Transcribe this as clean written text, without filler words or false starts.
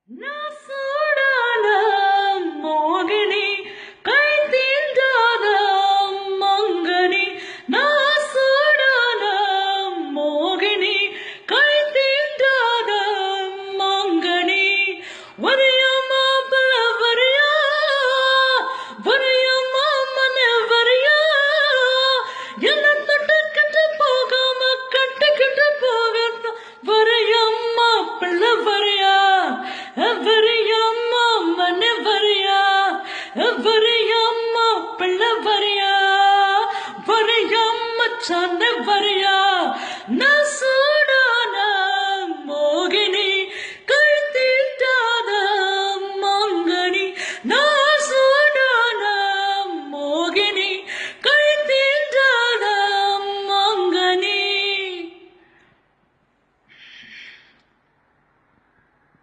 நாசூடான மோகினி கை தீண்டாத மங்கனி நாசூடான மோகினி கை தீண்டாத மங்கனி வரியாமா பல வரியா வரியாமா மன வரியா என்ன தொட்டுக்கிட்டு போகாம கட்டிக்கிட்டு போக வரையம்மா பிள்ளை வரையா வரையம்மா மன வரையா வரையம்மா பிள்ளை வரையா வரையம்மா சன்ன வரையா